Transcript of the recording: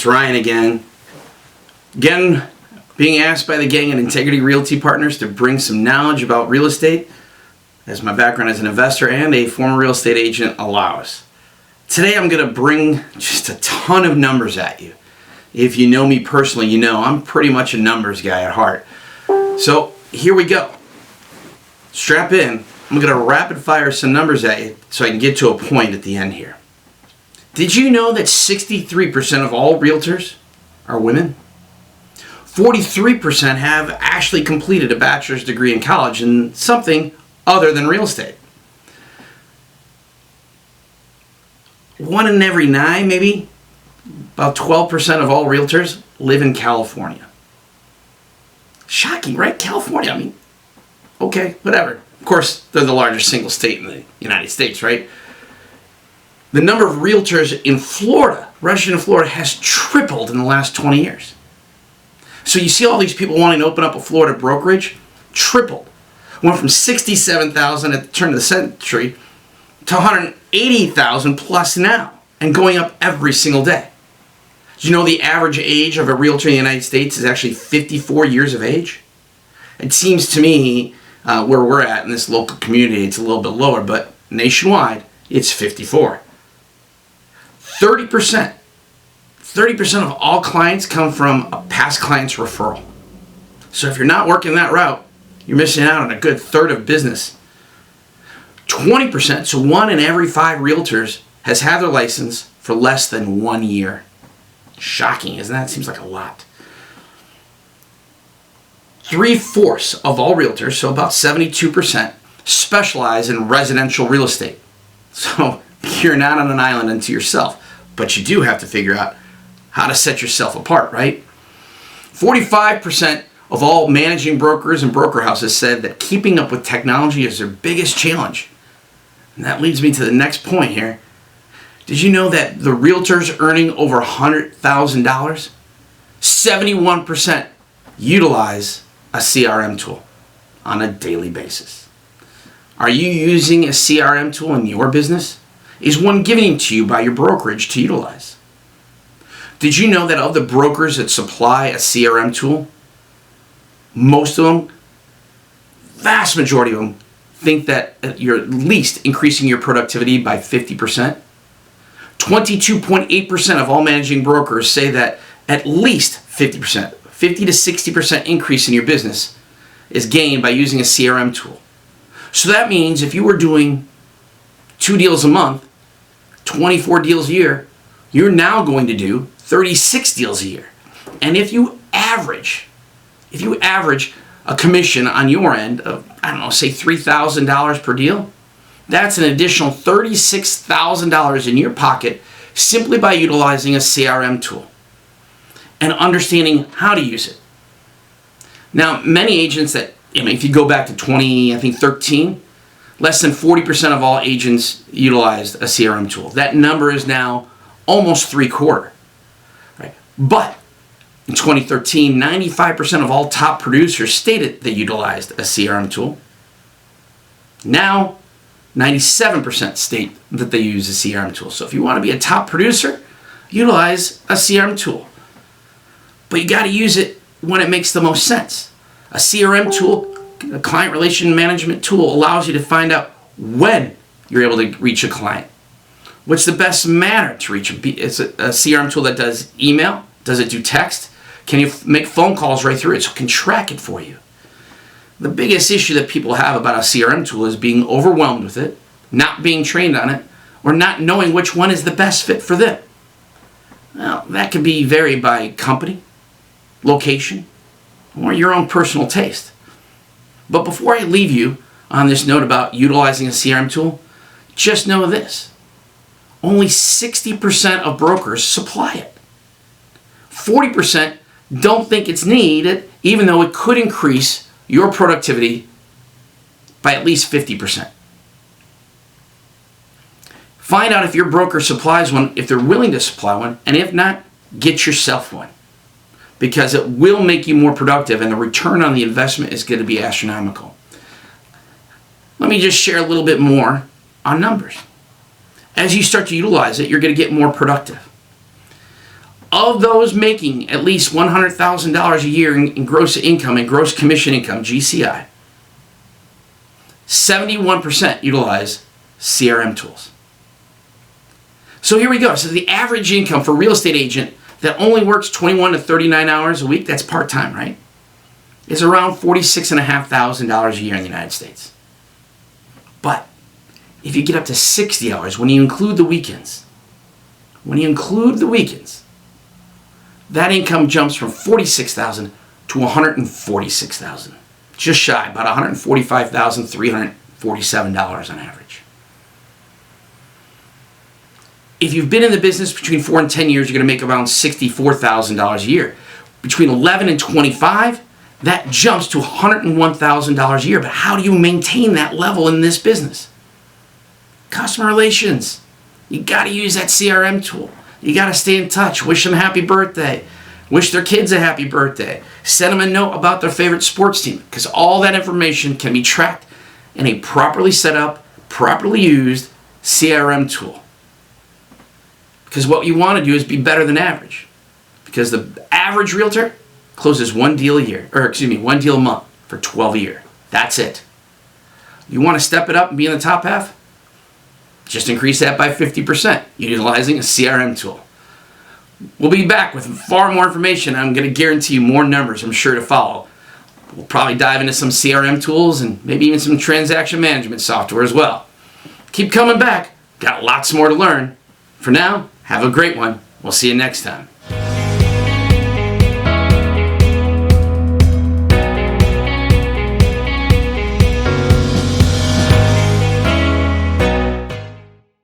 It's Ryan again. Again, being asked by the gang at Integrity Realty Partners to bring some knowledge about real estate, as my background as an investor and a former real estate agent allows. Today I'm going to bring just a ton of numbers at you. If you know me personally, you know I'm pretty much a numbers guy at heart. So here we go. Strap in. I'm going to rapid fire some numbers at you so I can get to a point at the end here. Did you know that 63% of all realtors are women? 43% have actually completed a bachelor's degree in college in something other than real estate. 1 in every 9, maybe, about 12% of all realtors live in California. Shocking, right? California, I mean, okay, whatever. Of course, they're the largest single state in the United States, right? The number of realtors in Florida, registered in Florida, has tripled in the last 20 years. So you see all these people wanting to open up a Florida brokerage, tripled. Went from 67,000 at the turn of the century to 180,000 plus now, and going up every single day. Do you know the average age of a realtor in the United States is actually 54 years of age? It seems to me where we're at in this local community, it's a little bit lower, but nationwide, it's 54. 30% of all clients come from a past client's referral. So if you're not working that route, you're missing out on a good third of business. 20%, so 1 in every 5 realtors has had their license for less than 1 year. Shocking, isn't that? Seems like a lot. 3/4 of all realtors, so about 72%, specialize in residential real estate. So you're not on an island unto yourself, but you do have to figure out how to set yourself apart, right? 45% of all managing brokers and broker houses said that keeping up with technology is their biggest challenge. And that leads me to the next point here. Did you know that the realtors earning over $100,000, 71% utilize a CRM tool on a daily basis? Are you using a CRM tool in your business? Is one given to you by your brokerage to utilize? Did you know that of the brokers that supply a CRM tool, most of them, vast majority of them, think that you're at least increasing your productivity by 50%? 22.8% of all managing brokers say that at least 50%, 50 to 60% increase in your business is gained by using a CRM tool. So that means if you were doing 2 deals a month, 24 deals a year, you're now going to do 36 deals a year. And if you average a commission on your end of, I don't know, say $3,000 per deal, that's an additional $36,000 in your pocket simply by utilizing a CRM tool and understanding how to use it. Now, many agents that, if you go back to 2013, less than 40% of all agents utilized a CRM tool. That number is now almost 3/4. Right? But in 2013, 95% of all top producers stated they utilized a CRM tool. Now, 97% state that they use a CRM tool. So if you want to be a top producer, utilize a CRM tool. But you got to use it when it makes the most sense. A CRM tool, a client relation management tool, allows you to find out when you're able to reach a client. What's the best manner to reach them? It's a CRM tool that does email. Does it do text? Can you make phone calls right through it so it can track it for you? The biggest issue that people have about a CRM tool is being overwhelmed with it, not being trained on it, or not knowing which one is the best fit for them. Now, that can be varied by company, location, or your own personal taste. But before I leave you on this note about utilizing a CRM tool, just know this. Only 60% of brokers supply it. 40% don't think it's needed, even though it could increase your productivity by at least 50%. Find out if your broker supplies one, if they're willing to supply one, and if not, get yourself one. Because it will make you more productive and the return on the investment is going to be astronomical. Let me just share a little bit more on numbers. As you start to utilize it, you're going to get more productive. Of those making at least $100,000 a year in gross income and gross commission income, GCI, 71% utilize CRM tools. So here we go. So the average income for a real estate agent that only works 21 to 39 hours a week, that's part-time, right, is around $46,500 a year in the United States. But if you get up to 60 hours, when you include the weekends, that income jumps from $46,000 to $146,000. Just shy, about $145,347 on average. If you've been in the business between 4 and 10 years, you're going to make around $64,000 a year. Between 11 and 25, that jumps to $101,000 a year. But how do you maintain that level in this business? Customer relations. You got to use that CRM tool. You got to stay in touch. Wish them happy birthday. Wish their kids a happy birthday. Send them a note about their favorite sports team, because all that information can be tracked in a properly set up, properly used CRM tool. Because what you want to do is be better than average. Because the average realtor closes one deal a month for 12 a year. That's it. You want to step it up and be in the top half? Just increase that by 50% utilizing a CRM tool. We'll be back with far more information. I'm going to guarantee you more numbers, I'm sure, to follow. We'll probably dive into some CRM tools and maybe even some transaction management software as well. Keep coming back. Got lots more to learn. For now, have a great one. We'll see you next time.